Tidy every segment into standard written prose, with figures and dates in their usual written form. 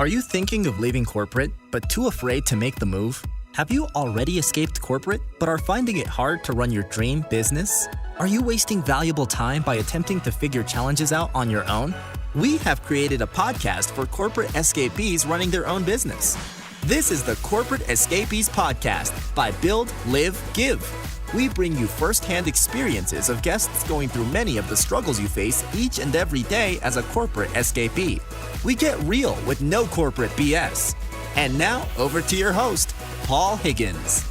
Are you thinking of leaving corporate, but too afraid to make the move? Have you already escaped corporate, but are finding it hard to run your dream business? Are you wasting valuable time by attempting to figure challenges out on your own? We have created a podcast for corporate escapees running their own business. This is the Corporate Escapees Podcast by Build, Live, Give. We bring you first-hand experiences of guests going through many of the struggles you face each and every day as a corporate escapee. We get real with no corporate BS. And now, over to your host, Paul Higgins.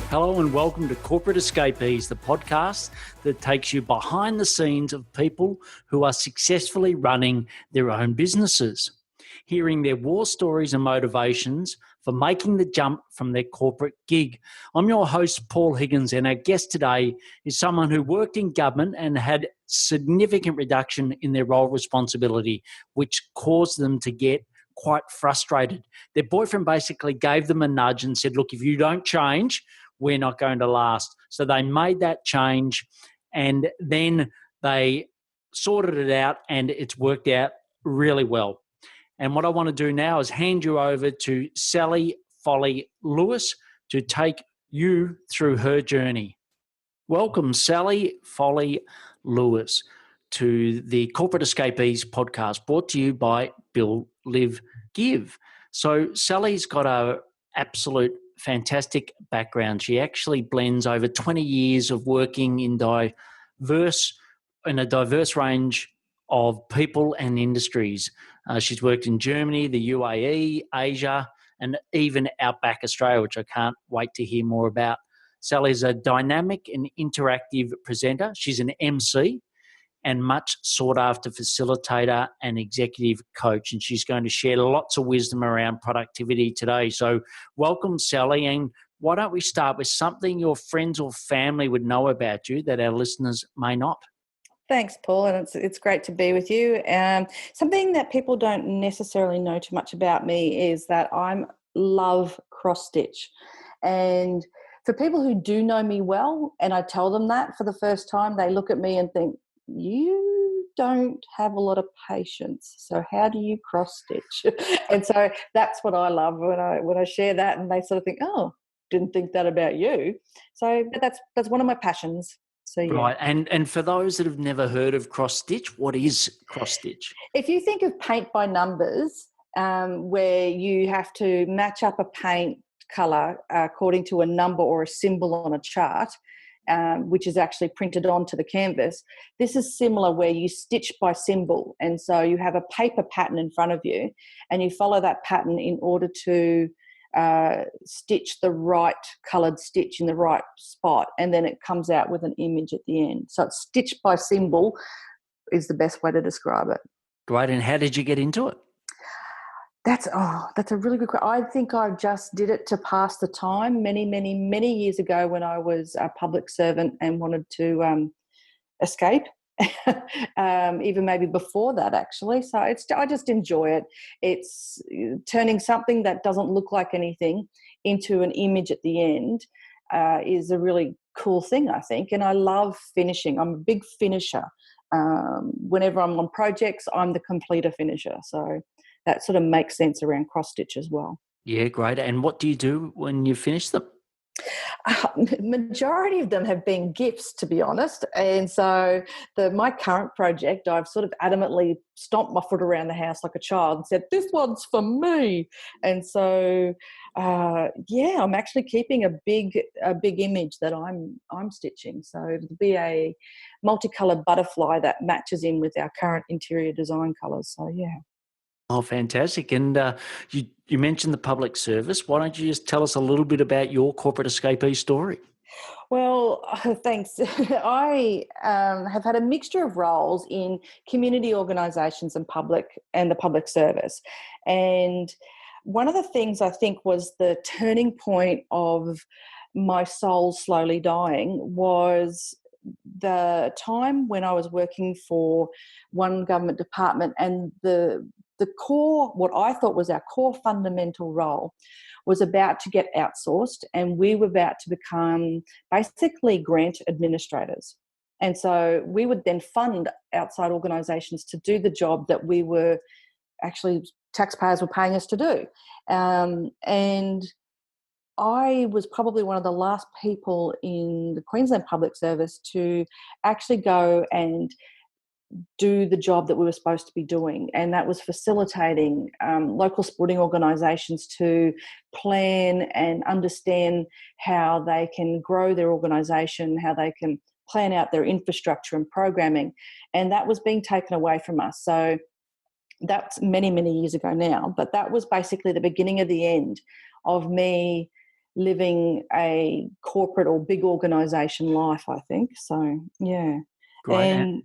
Hello and welcome to Corporate Escapees, the podcast that takes you behind the scenes of people who are successfully running their own businesses, hearing their war stories and motivations for making the jump from their corporate gig. I'm your host, Paul Higgins, and our guest today is someone who worked in government and had significant reduction in their role responsibility, which caused them to get quite frustrated. Their boyfriend basically gave them a nudge and said, look, if you don't change, we're not going to last. So they made that change and then they sorted it out and it's worked out really well. And what I want to do now is hand you over to Sally Foley-Lewis to take you through her journey. Welcome, Sally Foley-Lewis, to the Corporate Escapees podcast, brought to you by Build, Live, Give. So Sally's got an absolute fantastic background. She actually blends over 20 years of working in a diverse range of people and industries. She's worked in Germany, the UAE, Asia, and even Outback Australia, which I can't wait to hear more about. Sally's a dynamic and interactive presenter. She's an MC and much sought after facilitator and executive coach. And she's going to share lots of wisdom around productivity today. So welcome, Sally. And why don't we start with something your friends or family would know about you that our listeners may not? Thanks, Paul, and it's great to be with you. Something that people don't necessarily know too much about me is that I love cross-stitch. And for people who do know me well, and I tell them that for the first time, they look at me and think, you don't have a lot of patience, so how do you cross-stitch? And so that's what I love when I share that, and they sort of think, oh, didn't think that about you. So that's one of my passions. So, yeah. Right, and for those that have never heard of cross-stitch, what is cross-stitch? If you think of paint by numbers, where you have to match up a paint colour according to a number or a symbol on a chart, which is actually printed onto the canvas, this is similar where you stitch by symbol. And so you have a paper pattern in front of you and you follow that pattern in order to stitch the right coloured stitch in the right spot, and then it comes out with an image at the end. So it's stitched by symbol is the best way to describe it. Great. And how did you get into it? That's a really good question. I think I just did it to pass the time many years ago when I was a public servant and wanted to escape. Even maybe before that, actually. So I just enjoy it. It's turning something that doesn't look like anything into an image at the end is a really cool thing, I think. And I love finishing. I'm a big finisher. Whenever I'm on projects, I'm the completer finisher. So that sort of makes sense around cross-stitch as well. Yeah, great. And what do you do when you finish them? Majority of them have been gifts, to be honest. And so my current project, I've sort of adamantly stomped my foot around the house like a child and said, this one's for me. And so, I'm actually keeping a big image that I'm stitching. So it'll be a multicolored butterfly that matches in with our current interior design colours. So, yeah. Oh, fantastic. And you mentioned the public service. Why don't you just tell us a little bit about your corporate escapee story? Well, thanks. I have had a mixture of roles in community organisations and the public service. And one of the things I think was the turning point of my soul slowly dying was the time when I was working for one government department, and the core, what I thought was our core fundamental role, was about to get outsourced, and we were about to become basically grant administrators. And so we would then fund outside organisations to do the job that we were actually taxpayers were paying us to do. And I was probably one of the last people in the Queensland Public Service to actually go and do the job that we were supposed to be doing, and that was facilitating local sporting organisations to plan and understand how they can grow their organisation, how they can plan out their infrastructure and programming, and that was being taken away from us. So that's many, many years ago now, but that was basically the beginning of the end of me living a corporate or big organisation life, I think. So, yeah. Great. And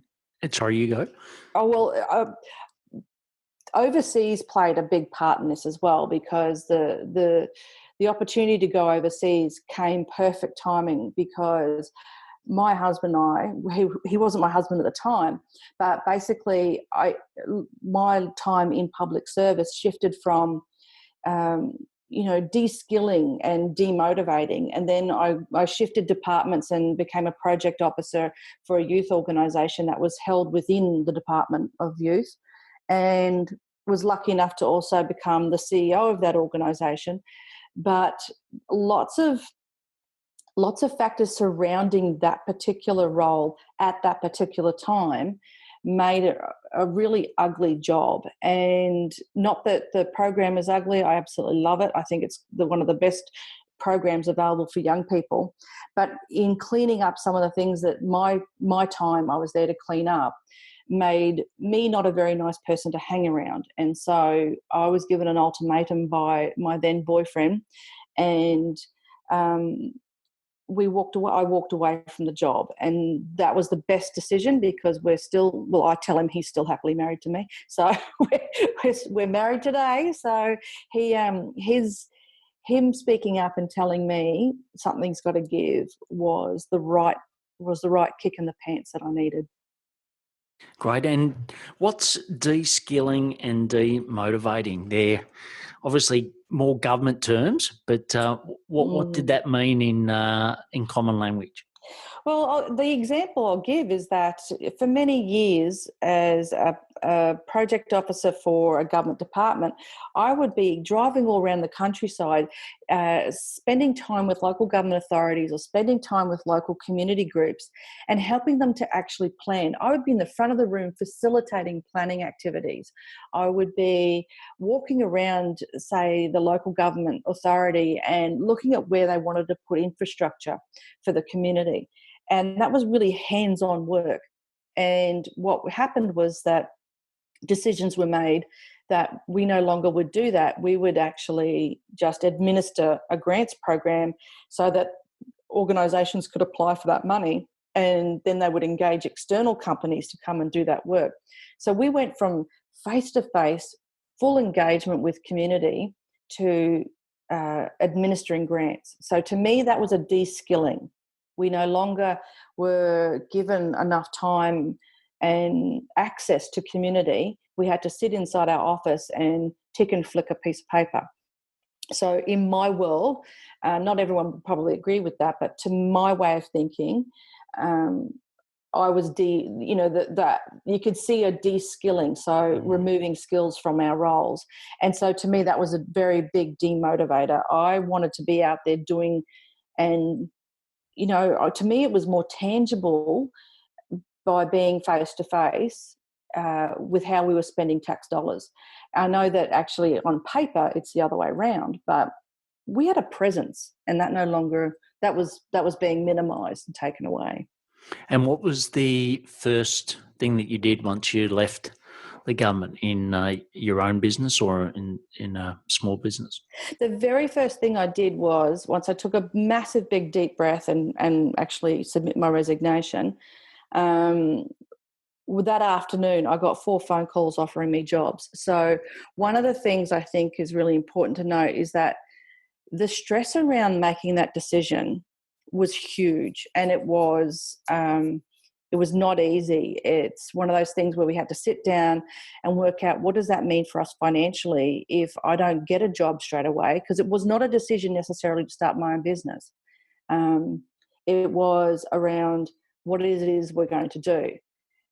sorry, you go. Oh, well, overseas played a big part in this as well, because the opportunity to go overseas came perfect timing, because my husband and I, he wasn't my husband at the time, but basically my time in public service shifted from de-skilling and demotivating. And then I shifted departments and became a project officer for a youth organisation that was held within the Department of Youth, and was lucky enough to also become the CEO of that organisation. But lots of factors surrounding that particular role at that particular time made it a really ugly job. And not that the program is ugly, I absolutely love it. I think it's one of the best programs available for young people. But in cleaning up some of the things that my time I was there to clean up made me not a very nice person to hang around. And so I was given an ultimatum by my then boyfriend, and I walked away from the job, and that was the best decision, because I tell him he's still happily married to me. So we're married today. So him speaking up and telling me something's got to give was the right kick in the pants that I needed. Great. And what's de-skilling and demotivating? They're obviously more government terms, but what did that mean in common language? Well, the example I'll give is that for many years as a project officer for a government department, I would be driving all around the countryside, spending time with local government authorities or spending time with local community groups and helping them to actually plan. I would be in the front of the room facilitating planning activities. I would be walking around, say, the local government authority and looking at where they wanted to put infrastructure for the community. And that was really hands-on work. And what happened was that decisions were made that we no longer would do that. We would actually just administer a grants program so that organisations could apply for that money, and then they would engage external companies to come and do that work. So we went from face-to-face, full engagement with community to administering grants. So to me, that was a de-skilling. We no longer were given enough time and access to community. We had to sit inside our office and tick and flick a piece of paper. So in my world, not everyone would probably agree with that, but to my way of thinking, I was that you could see a de-skilling, so removing skills from our roles. And so to me, that was a very big demotivator. I wanted to be out there doing, and to me, it was more tangible by being face-to-face with how we were spending tax dollars. I know that actually on paper it's the other way around, but we had a presence, and that was being minimised and taken away. And what was the first thing that you did once you left the government, in your own business or in a small business? The very first thing I did was, once I took a massive big deep breath and actually submit my resignation, that afternoon I got 4 phone calls offering me jobs. So one of the things I think is really important to note is that the stress around making that decision was huge, and it was not easy. It's one of those things where we had to sit down and work out, what does that mean for us financially if I don't get a job straight away? Because it was not a decision necessarily to start my own business. It was around what it is we're going to do.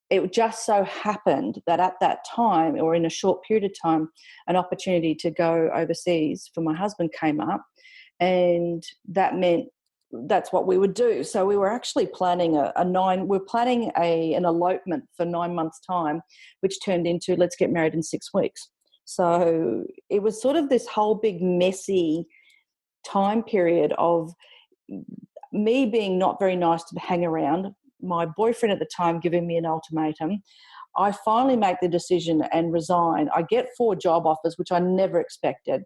it just so happened that at that time, or in a short period of time, an opportunity to go overseas for my husband came up, and that meant that's what we would do. So we were actually planning an elopement for 9 months' time, which turned into let's get married in 6 weeks. So it was sort of this whole big messy time period of me being not very nice to hang around, my boyfriend at the time giving me an ultimatum. I finally make the decision and resign. I get 4 job offers, which I never expected,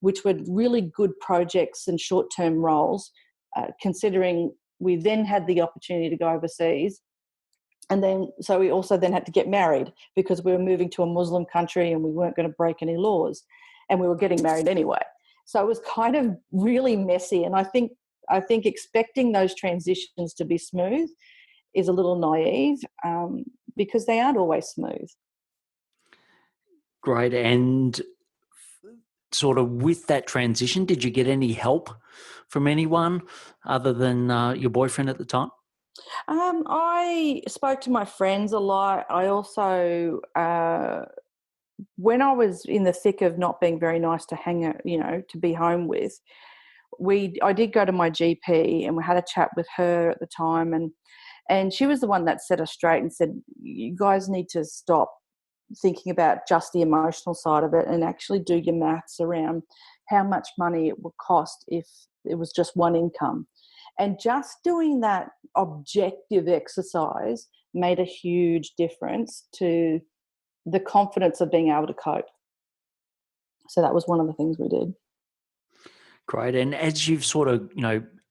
which were really good projects and short-term roles, considering we then had the opportunity to go overseas. And then, so we also then had to get married because we were moving to a Muslim country and we weren't going to break any laws, and we were getting married anyway. So it was kind of really messy. And I think expecting those transitions to be smooth is a little naive, because they aren't always smooth. Great. And sort of with that transition, did you get any help from anyone other than your boyfriend at the time? I spoke to my friends a lot. I also, when I was in the thick of not being very nice to hang out, to be home with, I did go to my GP and we had a chat with her at the time, and she was the one that set us straight and said, you guys need to stop thinking about just the emotional side of it and actually do your maths around how much money it would cost if it was just one income. And just doing that objective exercise made a huge difference to the confidence of being able to cope. So that was one of the things we did. Great. And as you've sort of,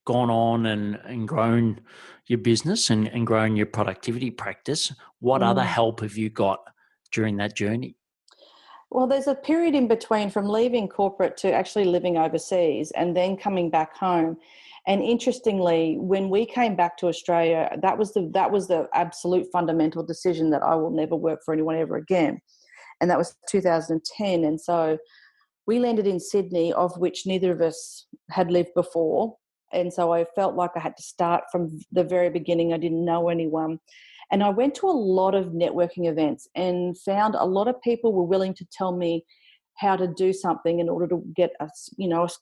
gone on and grown your business and grown your productivity practice, what other help have you got during that journey? Well, there's a period in between from leaving corporate to actually living overseas and then coming back home. And interestingly, when we came back to Australia, that was the absolute fundamental decision that I will never work for anyone ever again. And that was 2010. And so we landed in Sydney, of which neither of us had lived before. And so I felt like I had to start from the very beginning. I didn't know anyone. And I went to a lot of networking events and found a lot of people were willing to tell me how to do something in order to get a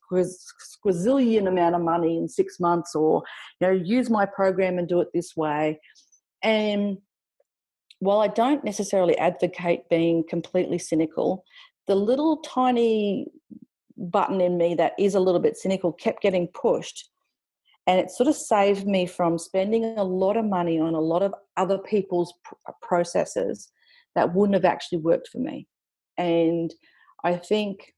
squazillion amount of money in 6 months, or, use my program and do it this way. And while I don't necessarily advocate being completely cynical, the little tiny button in me that is a little bit cynical kept getting pushed. And it sort of saved me from spending a lot of money on a lot of other people's processes that wouldn't have actually worked for me. And I think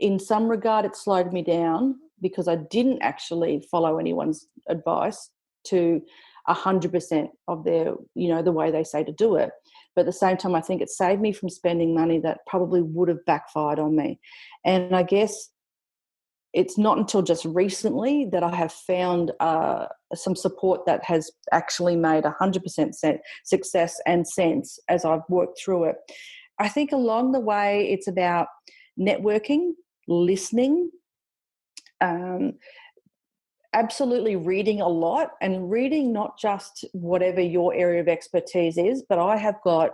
in some regard it slowed me down because I didn't actually follow anyone's advice to 100% of their, the way they say to do it. But at the same time, I think it saved me from spending money that probably would have backfired on me. And I guess it's not until just recently that I have found some support that has actually made 100% success and sense as I've worked through it. I think along the way, it's about networking, listening, absolutely reading a lot, and reading not just whatever your area of expertise is, but I have got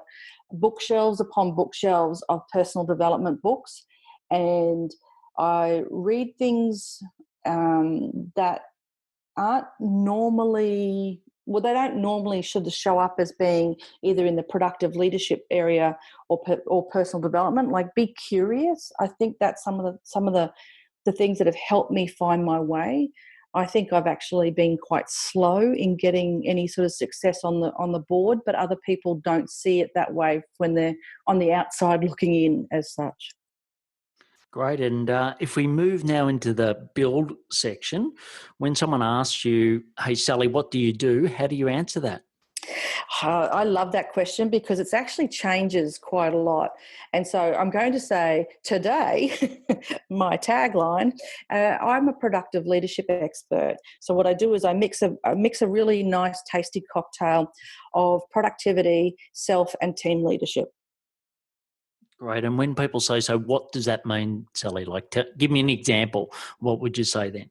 bookshelves upon bookshelves of personal development books, and I read things that aren't normally, they don't normally should show up as being either in the productive leadership area or personal development. Like, be curious. I think that's some of the things that have helped me find my way. I think I've actually been quite slow in getting any sort of success on the board, but other people don't see it that way when they're on the outside looking in as such. Great. And if we move now into the build section, when someone asks you, hey, Sally, what do you do? How do you answer that? I love that question because it actually changes quite a lot. And so I'm going to say today, my tagline, I'm a productive leadership expert. So what I do is I mix a really nice, tasty cocktail of productivity, self, and team leadership. Great. And when people say, so what does that mean, Sally? Like, give me an example. What would you say then?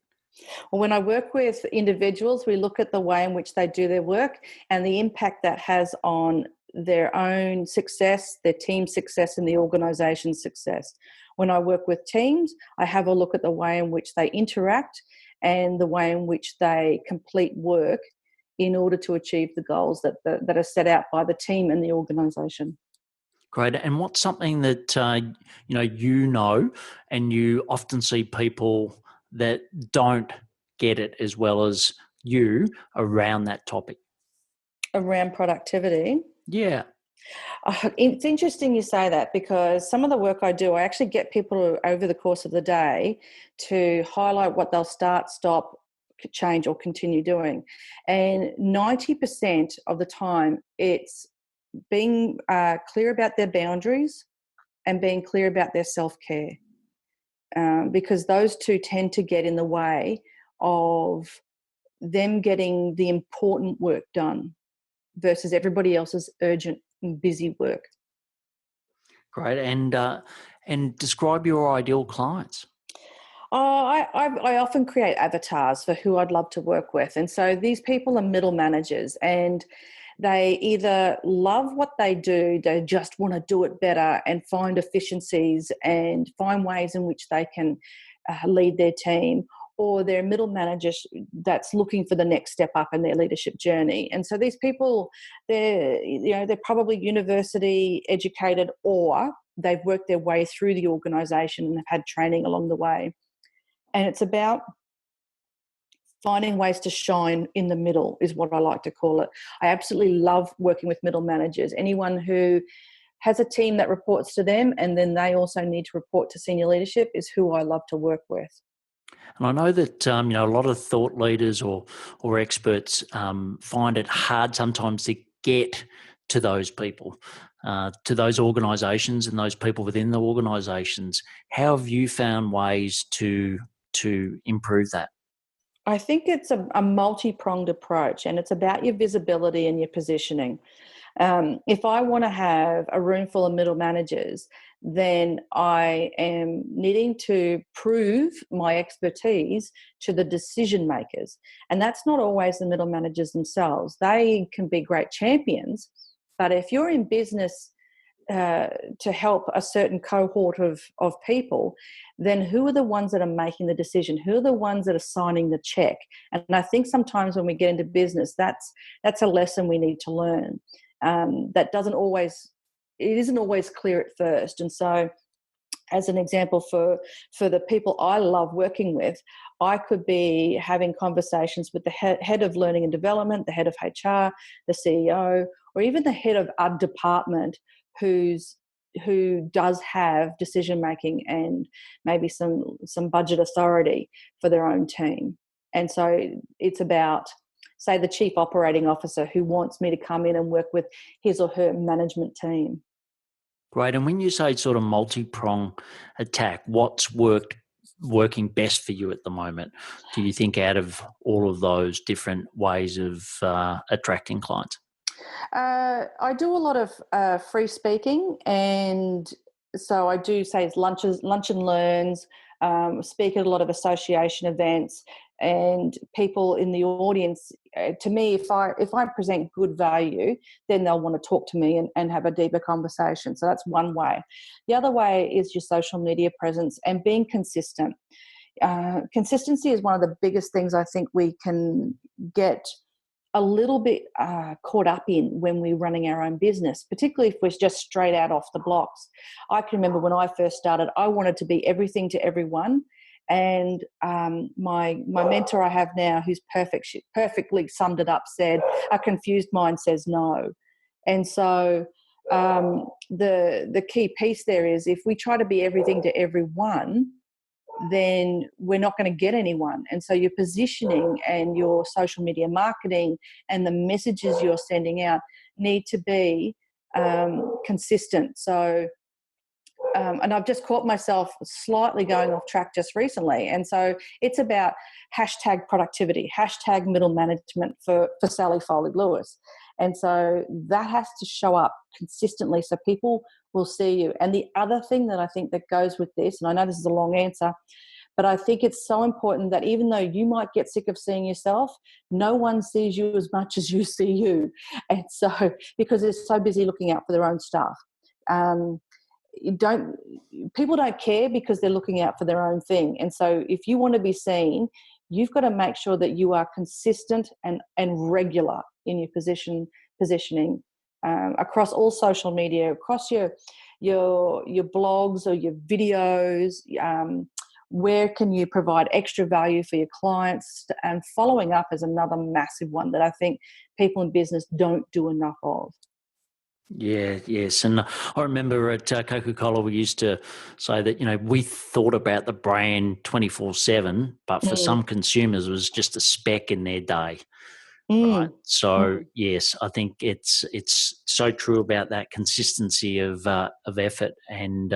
Well, when I work with individuals, we look at the way in which they do their work and the impact that has on their own success, their team success, and the organisation's success. When I work with teams, I have a look at the way in which they interact and the way in which they complete work in order to achieve the goals that are set out by the team and the organisation. Great. And what's something that you know, and you often see people that don't get it as well as you around that topic? Around productivity. Yeah. It's interesting you say that, because some of the work I do, I actually get people over the course of the day to highlight what they'll start, stop, change, or continue doing. And 90% of the time, it's being clear about their boundaries and being clear about their self-care, because those two tend to get in the way of them getting the important work done versus everybody else's urgent and busy work. Great. And describe your ideal clients. I often create avatars for who I'd love to work with. And so these people are middle managers, and they either love what they do, they just want to do it better and find efficiencies and find ways in which they can lead their team, or they're middle managers that's looking for the next step up in their leadership journey. And so these people, they're probably university educated, or they've worked their way through the organisation and have had training along the way. And it's about finding ways to shine in the middle, is what I like to call it. I absolutely love working with middle managers. Anyone who has a team that reports to them and then they also need to report to senior leadership is who I love to work with. And I know that a lot of thought leaders or experts find it hard sometimes to get to those people, to those organisations and those people within the organisations. How have you found ways to improve that? I think it's a multi-pronged approach, and it's about your visibility and your positioning. If I want to have a room full of middle managers, then I am needing to prove my expertise to the decision makers. And that's not always the middle managers themselves. They can be great champions, but if you're in business to help a certain cohort of people, then who are the ones that are making the decision? Who are the ones that are signing the check? And I think sometimes when we get into business, that's a lesson we need to learn. That it isn't always clear at first. And so, as an example, for the people I love working with, I could be having conversations with the head of learning and development, the head of HR, the CEO, or even the head of a department who does have decision making and maybe some budget authority for their own team. And so it's about, say, the chief operating officer who wants me to come in and work with his or her management team. Great. And when you say sort of multi-prong attack, what's working best for you at the moment, do you think, out of all of those different ways of attracting clients? I do a lot of free speaking, and so I do, say, lunch and learns, speak at a lot of association events, and people in the audience, to me, if I present good value, then they'll want to talk to me and have a deeper conversation. So that's one way. The other way is your social media presence and being consistent. Consistency is one of the biggest things I think we can get a little bit caught up in when we're running our own business, particularly if we're just straight out off the blocks. I can remember when I first started, I wanted to be everything to everyone. And my mentor I have now, who's perfect, she perfectly summed it up, said, "A confused mind says no." And so the key piece there is, if we try to be everything to everyone, then we're not going to get anyone. And so your positioning and your social media marketing and the messages you're sending out need to be consistent. So, and I've just caught myself slightly going off track just recently. And so it's about hashtag productivity, hashtag middle management for Sally Foley-Lewis. And so that has to show up consistently so people will see you. And the other thing that I think that goes with this, and I know this is a long answer, But I think it's so important that even though you might get sick of seeing yourself, no one sees you as much as you see you. And so, because they're so busy looking out for their own stuff. People don't care because they're looking out for their own thing. And so if you want to be seen, you've got to make sure that you are consistent and regular in your positioning across all social media, across your blogs or your videos. Where can you provide extra value for your clients? And following up is another massive one that I think people in business don't do enough of. Yeah, yes. And I remember at Coca-Cola, we used to say that, we thought about the brand 24/7, but for some consumers, it was just a speck in their day. Right. So, yes, I think it's so true about that consistency of effort. And,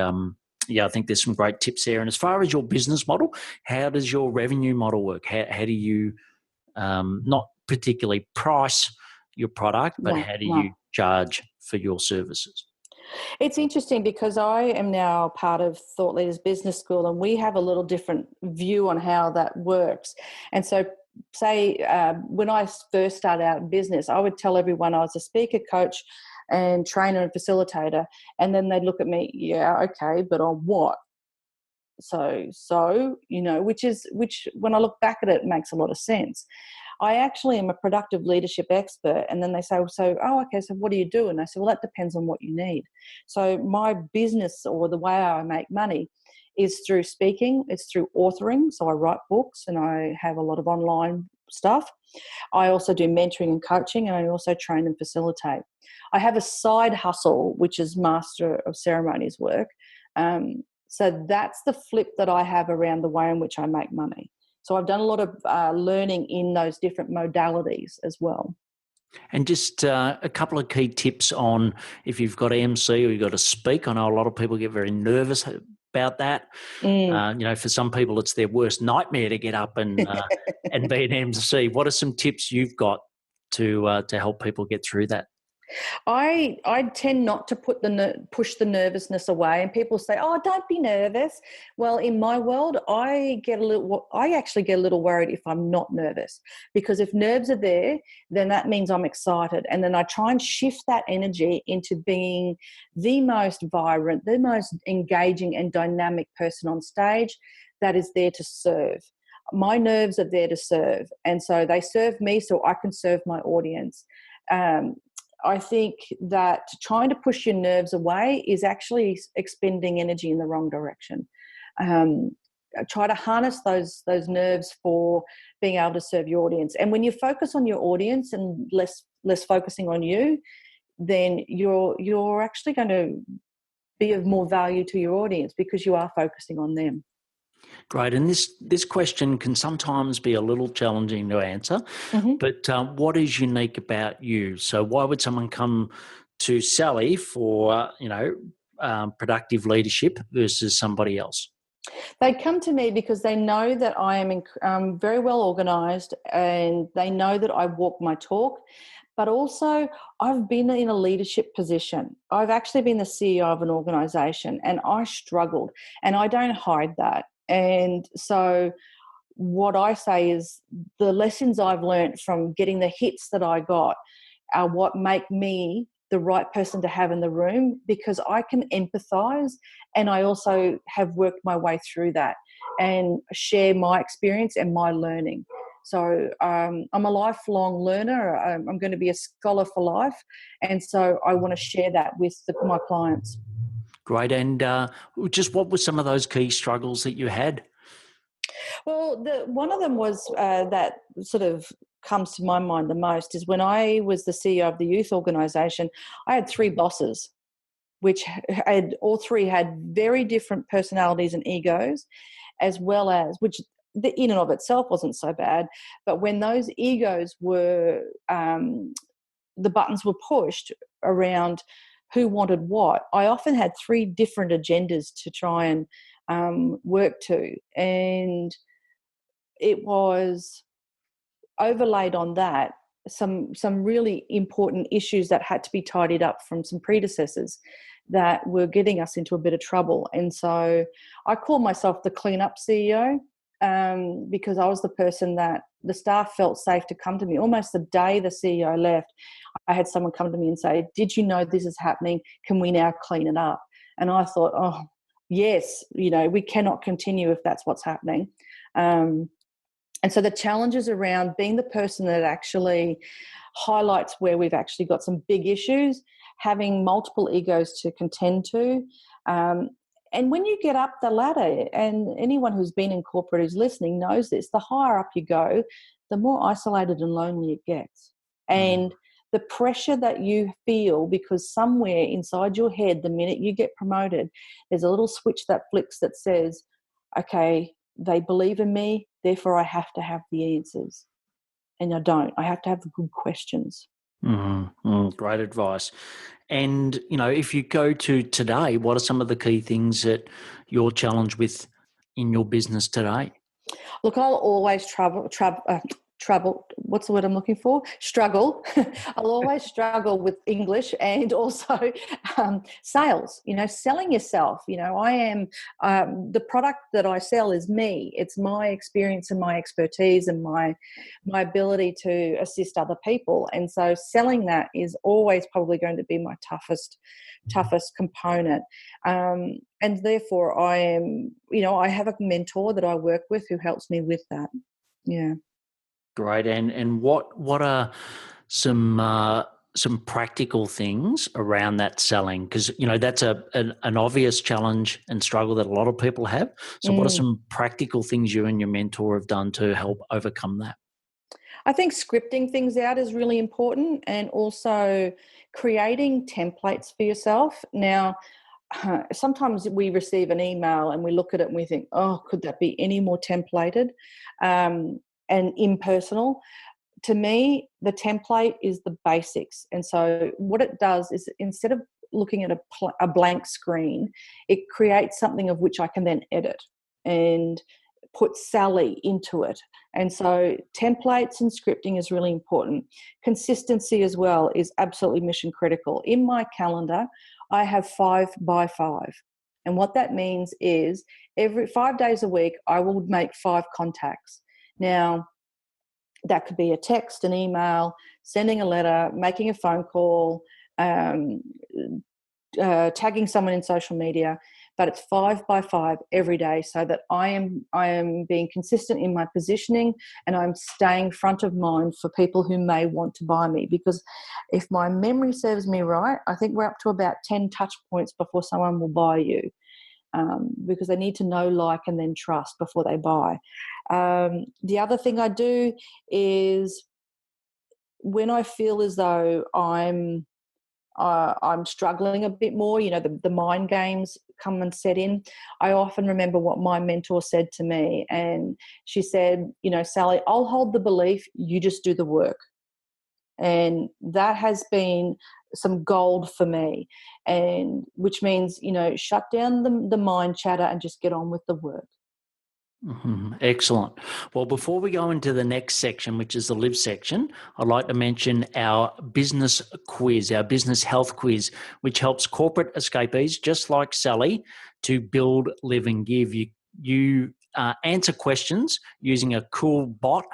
I think there's some great tips there. And as far as your business model, how does your revenue model work? How do you not particularly price your product, but how do you charge for your services? It's interesting because I am now part of Thought Leaders Business School, and we have a little different view on how that works. And so, say, when I first started out in business, I would tell everyone I was a speaker, coach, and trainer and facilitator. And then they'd look at me, yeah, okay, but on what? So, which when I look back at it, makes a lot of sense. I actually am a productive leadership expert. And then they say, so what do you do? And I say, well, that depends on what you need. So my business, or the way I make money, is through speaking. It's through authoring. So I write books and I have a lot of online stuff. I also do mentoring and coaching, and I also train and facilitate. I have a side hustle, which is Master of Ceremonies work. So that's the flip that I have around the way in which I make money. So I've done a lot of learning in those different modalities as well. And just a couple of key tips on if you've got to MC or you've got to speak. I know a lot of people get very nervous about that. For some people, it's their worst nightmare to get up and be an MC. What are some tips you've got to help people get through that? I tend not to push the nervousness away, and people say, "Oh, don't be nervous." Well, in my world, I actually get a little worried if I'm not nervous, because if nerves are there, then that means I'm excited, and then I try and shift that energy into being the most vibrant, the most engaging and dynamic person on stage that is there to serve. My nerves are there to serve, and so they serve me so I can serve my audience. I think that trying to push your nerves away is actually expending energy in the wrong direction. Try to harness those nerves for being able to serve your audience. And when you focus on your audience and less focusing on you, then you're actually going to be of more value to your audience because you are focusing on them. Great. And this question can sometimes be a little challenging to answer, but what is unique about you? So why would someone come to Sally for, productive leadership versus somebody else? They come to me because they know that I am very well organised, and they know that I walk my talk. But also, I've been in a leadership position. I've actually been the CEO of an organisation, and I struggled, and I don't hide that. And so what I say is the lessons I've learned from getting the hits that I got are what make me the right person to have in the room, because I can empathise, and I also have worked my way through that and share my experience and my learning. So I'm a lifelong learner. I'm going to be a scholar for life, and so I want to share that with my clients. Great. And just what were some of those key struggles that you had? Well, one of them was that sort of comes to my mind the most is when I was the CEO of the youth organisation, I had 3 bosses, which all 3 had very different personalities and egos, as well as, which in and of itself wasn't so bad, but when those egos were, the buttons were pushed around who wanted what, I often had 3 different agendas to try and work to, and it was overlaid on that some really important issues that had to be tidied up from some predecessors. that were getting us into a bit of trouble. And so I call myself the cleanup CEO, because I was the person that the staff felt safe to come to me. Almost the day the CEO left, I had someone come to me and say, "Did you know this is happening? Can we now clean it up?" And I thought, oh, yes, we cannot continue if that's what's happening. And so the challenges around being the person that actually highlights where we've actually got some big issues, having multiple egos to contend to. And when you get up the ladder, and anyone who's been in corporate who's listening knows this, the higher up you go, the more isolated and lonely it gets. And the pressure that you feel, because somewhere inside your head, the minute you get promoted, there's a little switch that flicks that says, okay, they believe in me, therefore I have to have the answers. And I don't. I have to have the good questions. Great advice. And, if you go to today, what are some of the key things that you're challenged with in your business today? Look, I'll always trouble. What's the word I'm looking for? Struggle. I'll always struggle with English and also sales. Selling yourself. I am the product that I sell is me. It's my experience and my expertise and my ability to assist other people. And so selling that is always probably going to be my toughest component. And therefore, I am. I have a mentor that I work with who helps me with that. Yeah. Great. And what are some practical things around that selling? Because, that's an obvious challenge and struggle that a lot of people have. So what are some practical things you and your mentor have done to help overcome that? I think scripting things out is really important, and also creating templates for yourself. Now, sometimes we receive an email and we look at it and we think, oh, could that be any more templated and impersonal? To me, the template is the basics. And so what it does is, instead of looking at a blank screen, it creates something of which I can then edit and put Sally into it. And so templates and scripting is really important. Consistency as well is absolutely mission critical. In my calendar, I have 5 by 5. And what that means is every 5 days a week, I will make 5 contacts. Now, that could be a text, an email, sending a letter, making a phone call, tagging someone in social media, but it's 5 by 5 every day, so that I am being consistent in my positioning, and I'm staying front of mind for people who may want to buy me. Because if my memory serves me right, I think we're up to about 10 touch points before someone will buy you, because they need to know, like, and then trust before they buy. The other thing I do is, when I feel as though I'm struggling a bit more, the mind games come and set in, I often remember what my mentor said to me. And she said, Sally, I'll hold the belief, you just do the work. And that has been some gold for me, and which means, shut down the mind chatter and just get on with the work. Excellent. Well, before we go into the next section, which is the live section, I'd like to mention our business quiz, our business health quiz, which helps corporate escapees just like Sally to build, live and give. You answer questions using a cool bot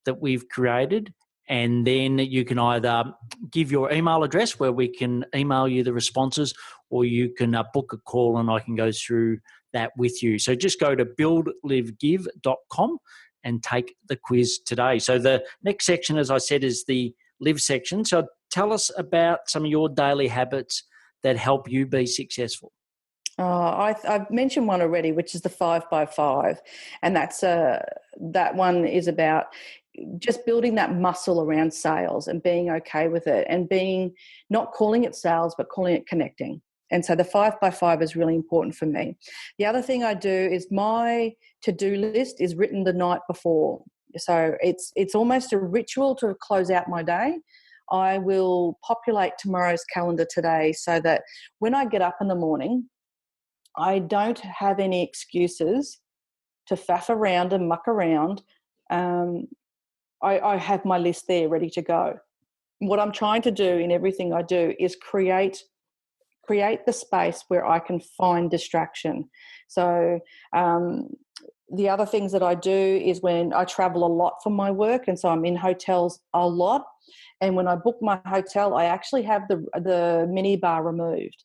that we've created, and then you can either give your email address where we can email you the responses, or you can book a call and I can go through that with you. So just go to buildlivegive.com and take the quiz today. So the next section, as I said, is the live section. So tell us about some of your daily habits that help you be successful. I've mentioned one already, which is the 5 by 5, and that one is about just building that muscle around sales and being okay with it, and being not calling it sales but calling it connecting. And so the 5 by 5 is really important for me. The other thing I do is, my to-do list is written the night before. So it's almost a ritual to close out my day. I will populate tomorrow's calendar today, so that when I get up in the morning, I don't have any excuses to faff around and muck around. I have my list there ready to go. What I'm trying to do in everything I do is create create the space where I can find distraction. So the other things that I do is when I travel a lot for my work, and so I'm in hotels a lot. And when I book my hotel, I actually have the mini bar removed,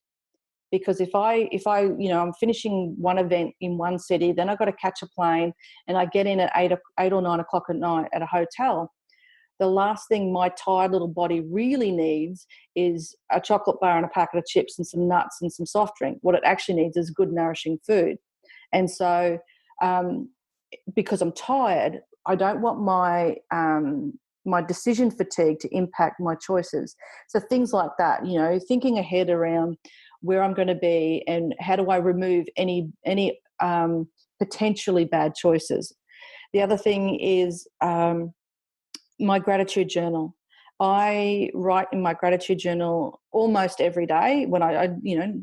because if I I'm finishing one event in one city, then I've got to catch a plane, and I get in at 8 or 9 o'clock at night at a hotel. The last thing my tired little body really needs is a chocolate bar and a packet of chips and some nuts and some soft drink. What it actually needs is good, nourishing food. And so because I'm tired, I don't want my decision fatigue to impact my choices. So things like that, thinking ahead around where I'm going to be and how do I remove any potentially bad choices. The other thing is my gratitude journal. I write in my gratitude journal almost every day. When I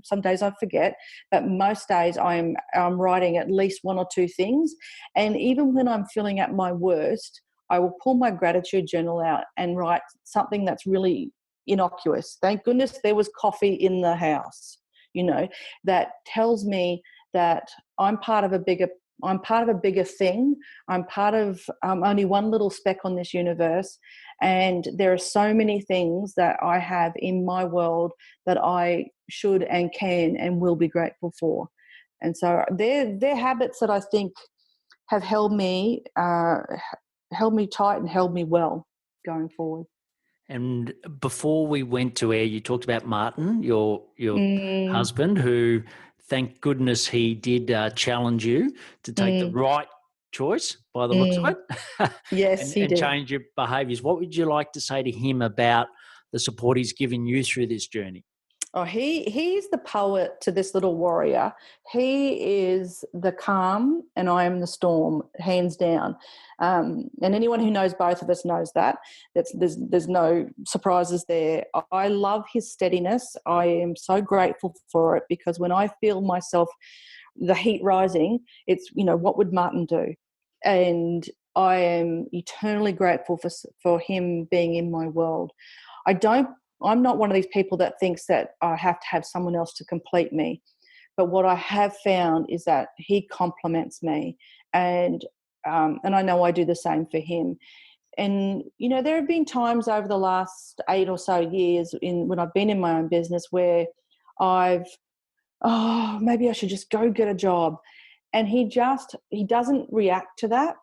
some days I forget, but most days I'm writing at least one or two things. And even when I'm feeling at my worst, I will pull my gratitude journal out and write something that's really innocuous. Thank goodness there was coffee in the house, that tells me that I'm part of a bigger thing. I'm part of only one little speck on this universe. And there are so many things that I have in my world that I should and can and will be grateful for. And so they're habits that I think have held me tight and held me well going forward. And before we went to air, you talked about Martin, your husband, who, thank goodness, he did challenge you to take the right choice by the looks of it. Yes, he and did. change your behaviours. What would you like to say to him about the support he's given you through this journey? Oh, he's the poet to this little warrior. He is the calm and I am the storm, hands down. And anyone who knows both of us knows that. There's no surprises there. I love his steadiness. I am so grateful for it, because when I feel myself, the heat rising, it's, what would Martin do? And I am eternally grateful for him being in my world. I'm not one of these people that thinks that I have to have someone else to complete me. But what I have found is that he complements me, and I know I do the same for him. And, there have been times over the last 8 or so years when I've been in my own business where maybe I should just go get a job. And he doesn't react to that.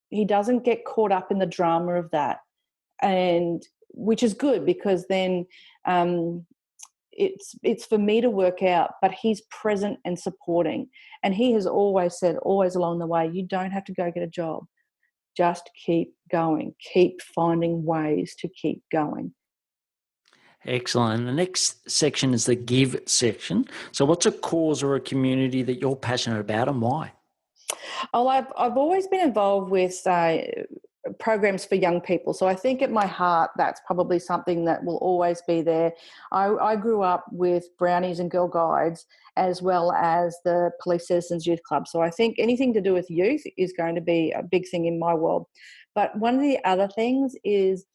He doesn't get caught up in the drama of that. And which is good, because then it's for me to work out, but he's present and supporting. And he has always said, always along the way, you don't have to go get a job. Just keep going. Keep finding ways to keep going. Excellent. And the next section is the give section. So what's a cause or a community that you're passionate about, and why? Oh, I've always been involved with programs for young people. So I think at my heart, that's probably something that will always be there. I grew up with Brownies and Girl Guides, as well as the Police Citizens Youth Club. So I think anything to do with youth is going to be a big thing in my world. But one of the other things is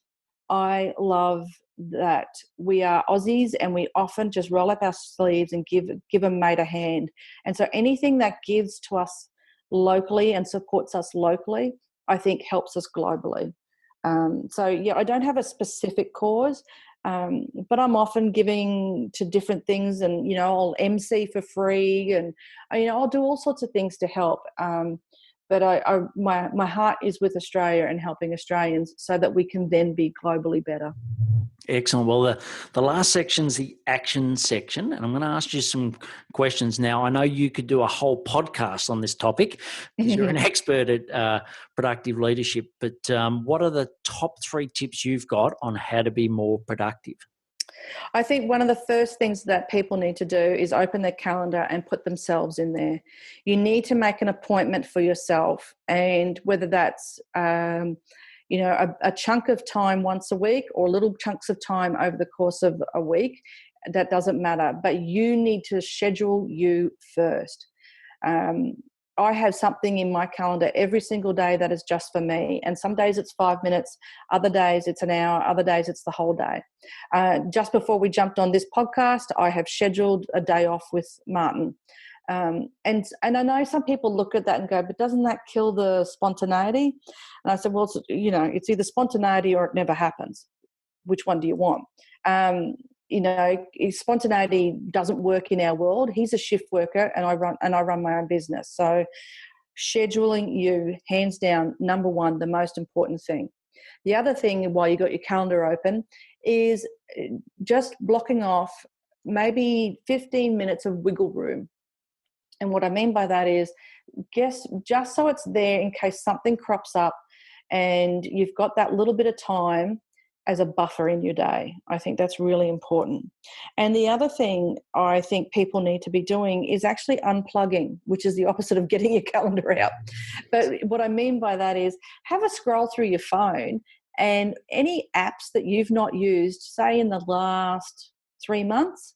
I love that we are Aussies and we often just roll up our sleeves and give a mate a hand. And so anything that gives to us locally and supports us locally, I think helps us globally. I don't have a specific cause, but I'm often giving to different things, and I'll MC for free, and I'll do all sorts of things to help. But my heart is with Australia and helping Australians so that we can then be globally better. Excellent. Well, the last section is the action section, and I'm going to ask you some questions now. I know you could do a whole podcast on this topic because you're an expert at productive leadership, but what are the top 3 tips you've got on how to be more productive? I think one of the first things that people need to do is open their calendar and put themselves in there. You need to make an appointment for yourself, and whether that's a chunk of time once a week or little chunks of time over the course of a week, that doesn't matter. But you need to schedule you first. I have something in my calendar every single day that is just for me. And some days it's 5 minutes, other days it's an hour, other days it's the whole day. Just before we jumped on this podcast, I have scheduled a day off with Martin. And I know some people look at that and go, but doesn't that kill the spontaneity? And I said, well, it's either spontaneity or it never happens. Which one do you want? Spontaneity doesn't work in our world. He's a shift worker, and I run my own business. So scheduling, hands down, number one, the most important thing. The other thing, while you got your calendar open, is just blocking off maybe 15 minutes of wiggle room. And what I mean by that is, just so it's there in case something crops up, and you've got that little bit of time as a buffer in your day. I think that's really important. And the other thing I think people need to be doing is actually unplugging, which is the opposite of getting your calendar out. But what I mean by that is, have a scroll through your phone, and any apps that you've not used, say in the last 3 months,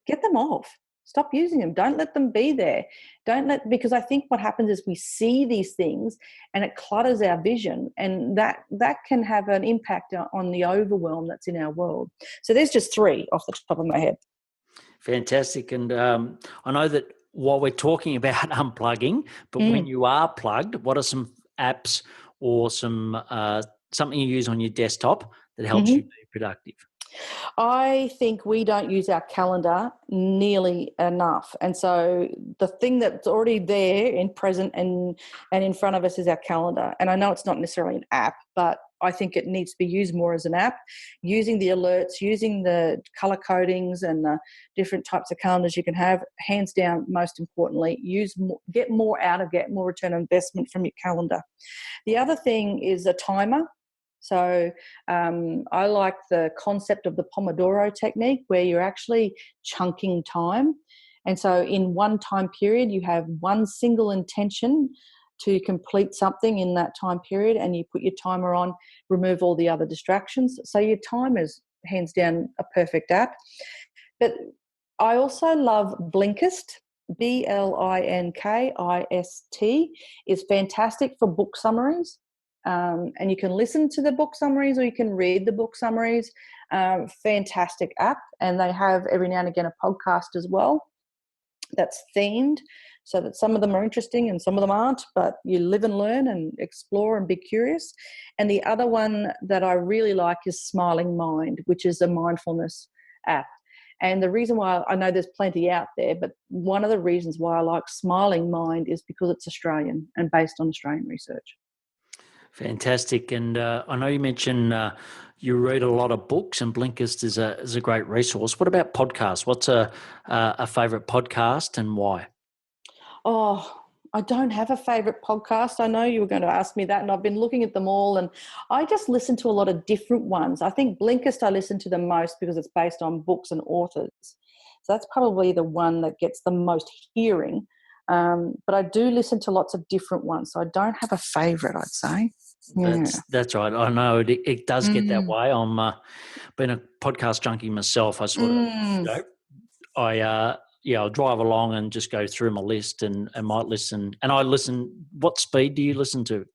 get them off. Stop using them. Don't let them be there. Because I think what happens is we see these things and it clutters our vision, and that can have an impact on the overwhelm that's in our world. So there's just 3 off the top of my head. Fantastic. And I know that while we're talking about unplugging, but when you are plugged, what are some apps or some something you use on your desktop that helps you be productive? I think we don't use our calendar nearly enough. And so the thing that's already there in present and in front of us is our calendar. And I know it's not necessarily an app, but I think it needs to be used more as an app, using the alerts, using the color codings and the different types of calendars you can have. Hands down, most importantly, get more return on investment from your calendar. The other thing is a timer. So I like the concept of the Pomodoro technique, where you're actually chunking time. And so in one time period, you have one single intention to complete something in that time period, and you put your timer on, remove all the other distractions. So your timer is hands down a perfect app. But I also love Blinkist. Blinkist is fantastic for book summaries. And you can listen to the book summaries or you can read the book summaries. Fantastic app. And they have every now and again a podcast as well that's themed, so that some of them are interesting and some of them aren't, but you live and learn and explore and be curious. And the other one that I really like is Smiling Mind, which is a mindfulness app. And the reason why, I know there's plenty out there, but one of the reasons why I like Smiling Mind is because it's Australian and based on Australian research. Fantastic. And I know you mentioned you read a lot of books, and Blinkist is a great resource. What about podcasts? What's a favourite podcast and why? Oh, I don't have a favourite podcast. I know you were going to ask me that, and I've been looking at them all, and I just listen to a lot of different ones. I think Blinkist I listen to the most because it's based on books and authors. So that's probably the one that gets the most hearing. But I do listen to lots of different ones, so I don't have a favourite, I'd say. That's right. I know it does get that way. I'm been a podcast junkie myself. I sort of, I'll drive along and just go through my list and might listen. And I listen. What speed do you listen to?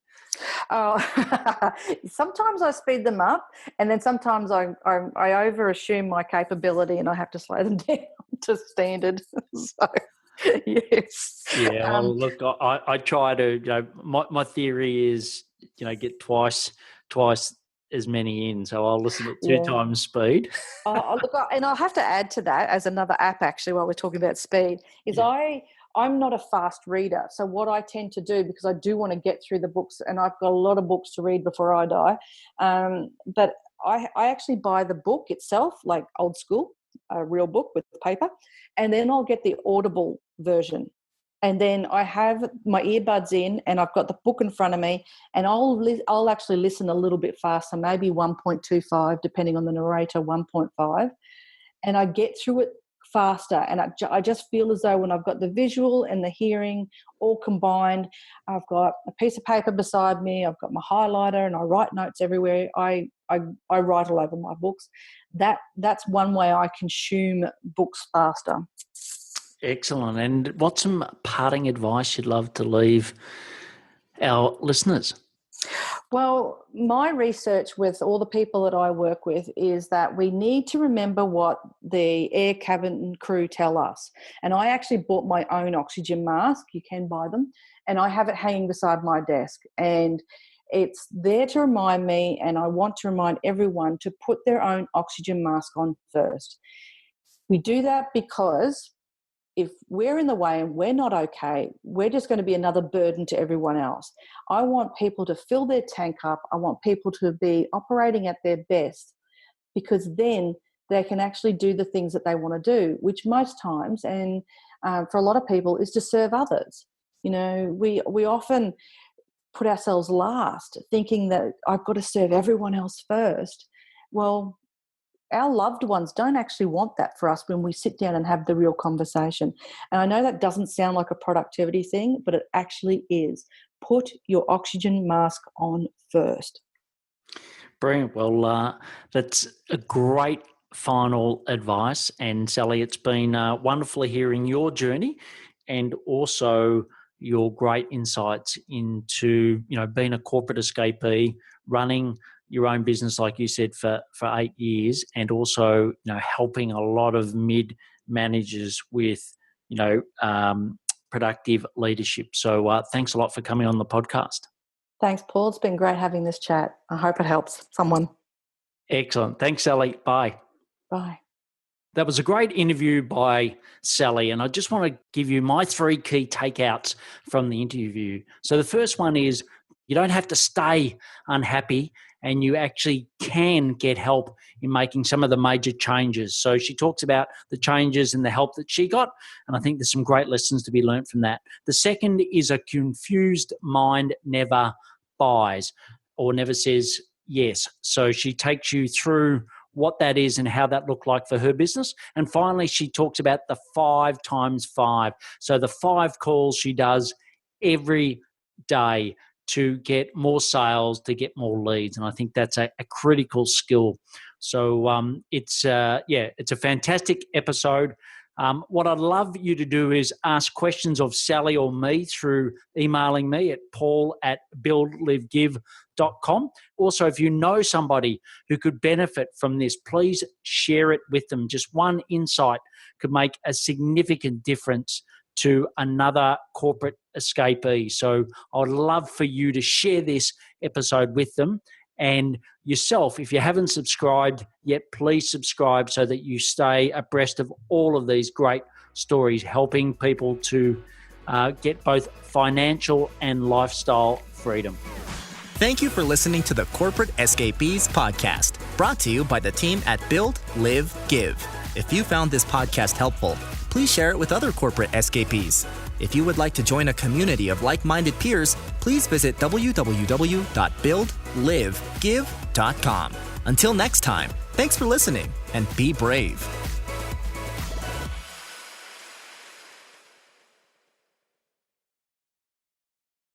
Sometimes I speed them up, and then sometimes I over-assume my capability and I have to slow them down to standard. So, yes. Yeah. Well, look, I try to. My theory is, get twice as many in. So I'll listen at 2 times speed. Look, and I'll have to add to that as another app, actually, while we're talking about speed, is I'm not a fast reader. So what I tend to do, because I do want to get through the books, and I've got a lot of books to read before I die, but I actually buy the book itself, like old school, a real book with paper, and then I'll get the Audible version. And then I have my earbuds in and I've got the book in front of me, and I'll actually listen a little bit faster, maybe 1.25, depending on the narrator, 1.5. And I get through it faster. And I just feel as though when I've got the visual and the hearing all combined, I've got a piece of paper beside me, I've got my highlighter, and I write notes everywhere. I write all over my books. That's one way I consume books faster. Excellent. And what's some parting advice you'd love to leave our listeners? Well, my research with all the people that I work with is that we need to remember what the air cabin crew tell us. And I actually bought my own oxygen mask. You can buy them. And I have it hanging beside my desk. And it's there to remind me, and I want to remind everyone to put their own oxygen mask on first. We do that because if we're in the way and we're not okay, we're just going to be another burden to everyone else. I want people to fill their tank up. I want people to be operating at their best, because then they can actually do the things that they want to do, which most times, and for a lot of people, is to serve others. You know, we often put ourselves last, thinking that I've got to serve everyone else first. Well, our loved ones don't actually want that for us when we sit down and have the real conversation. And I know that doesn't sound like a productivity thing, but it actually is. Put your oxygen mask on first. Brilliant. Well, that's a great final advice. And Sally, it's been wonderful hearing your journey and also your great insights into, being a corporate escapee, running your own business, like you said, for 8 years, and also, helping a lot of mid-managers with, productive leadership. So thanks a lot for coming on the podcast. Thanks, Paul. It's been great having this chat. I hope it helps someone. Excellent. Thanks, Sally. Bye. Bye. That was a great interview by Sally, and I just want to give you my 3 key takeouts from the interview. So the first one is you don't have to stay unhappy, and you actually can get help in making some of the major changes. So she talks about the changes and the help that she got, and I think there's some great lessons to be learned from that. The second is a confused mind never buys or never says yes. So she takes you through what that is and how that looked like for her business. And finally, she talks about the 5 times 5. So the 5 calls she does every day to get more sales, to get more leads. And I think that's a critical skill. So it's a fantastic episode. What I'd love you to do is ask questions of Sally or me through emailing me at paul@buildlivegive.com. Also, if you know somebody who could benefit from this, please share it with them. Just one insight could make a significant difference to another corporate escapee. So I'd love for you to share this episode with them. And yourself, if you haven't subscribed yet, please subscribe so that you stay abreast of all of these great stories, helping people to get both financial and lifestyle freedom. Thank you for listening to the Corporate Escapees podcast, brought to you by the team at Build, Live, Give. If you found this podcast helpful, please share it with other corporate escapees. If you would like to join a community of like-minded peers, please visit www.buildlivegive.com. Until next time, thanks for listening and be brave.